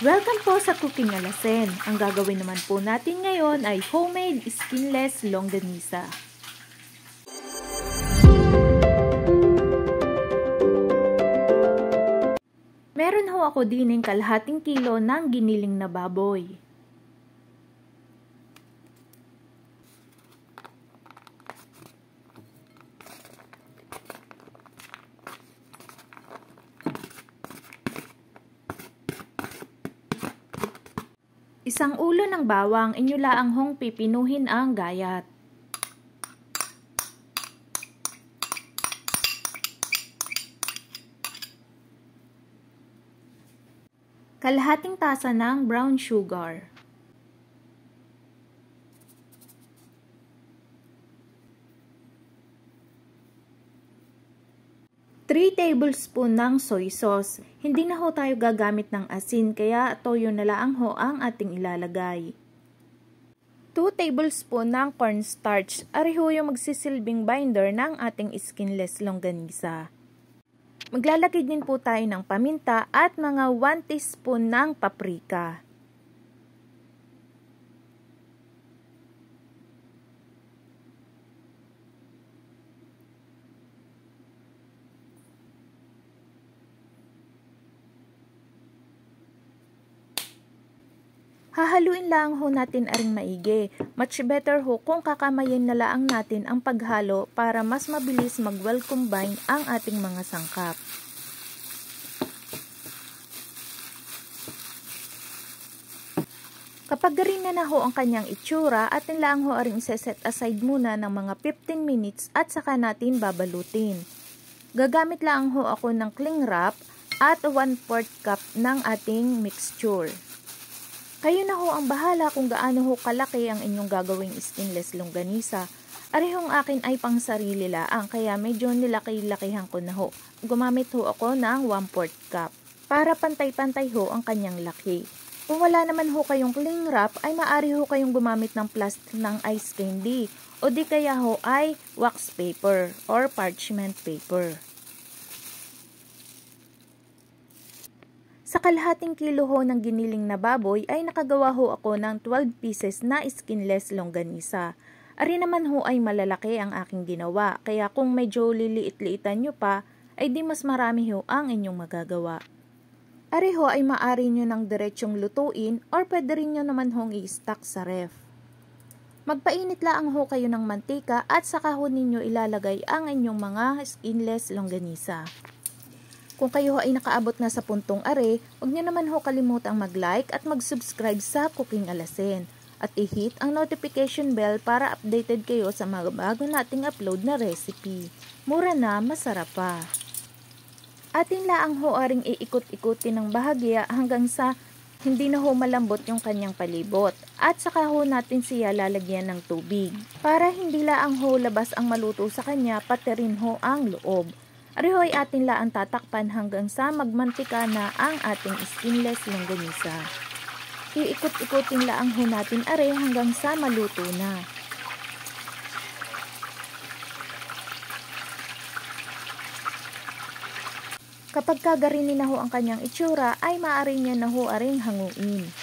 Welcome po sa Cooking Alasen. Ang gagawin naman po natin ngayon ay homemade skinless longganisa. Meron ho ako din ng kalahating kilo ng giniling na baboy. Isang ulo ng bawang, inyo laang hong pipinuhin ang gayat. Kalahating tasa ng brown sugar. Three tablespoon ng soy sauce. Hindi na ho tayo gagamit ng asin, kaya toyo na lang ho ang ating ilalagay. 2 tablespoon ng cornstarch. Ari ho yung magsisilbing binder ng ating skinless longganisa. Maglalagay din po tayo ng paminta at mga 1 teaspoon ng paprika. Hahaluin lang ho natin aring maigi. Much better ho kung kakamayin na lang natin ang paghalo para mas mabilis mag-well combine ang ating mga sangkap. Kapag garina na ho ang kanyang itsura, atin lang ho aring set aside muna ng mga 15 minutes at saka natin babalutin. Gagamit lang ho ako ng cling wrap at 1/4 cup ng ating mixture. Kayo na ho ang bahala kung gaano ho kalaki ang inyong gagawing skinless longganisa. Arihong akin ay pang sarili laang, kaya medyo nilaki-lakihan ko na ho. Gumamit ho ako ng 1/4 cup para pantay-pantay ho ang kanyang laki. Kung wala naman ho kayong cling wrap, ay maaari ho kayong gumamit ng plastic ng ice candy o di kaya ho ay wax paper or parchment paper. Sa kalahating kilo ho ng giniling na baboy ay nakagawa ho ako ng 12 pieces na skinless longganisa. Ari naman ho ay malalaki ang aking ginawa, kaya kung medyo liliit-liitan nyo pa, ay di mas marami ho ang inyong magagawa. Ari ho ay maari nyo ng diretsyong lutuin or pwede rin nyo naman hong i-stock sa ref. Magpainit lang ho kayo ng mantika at saka ho ninyo ilalagay ang inyong mga skinless longganisa. Kung kayo ay nakaabot na sa puntong are, huwag nyo naman ho kalimutang mag-like at mag-subscribe sa Cooking Alasen at i-hit ang notification bell para updated kayo sa mga bago nating upload na recipe. Mura na, masarap pa. Atin laang ho aring iikot-ikutin ng bahagya hanggang sa hindi na ho malambot yung kanyang palibot at saka ho natin siya lalagyan ng tubig para hindi laang ho labas ang maluto sa kanya pati rin ho ang loob. Arihoy atin laan tatakpan hanggang sa magmantika na ang ating skinless longganisa. Iikot-ikotin laang ho natin are hanggang sa maluto na. Kapag kagarinin na ho ang kanyang itsura, ay maaari niya na ho aring hanguin.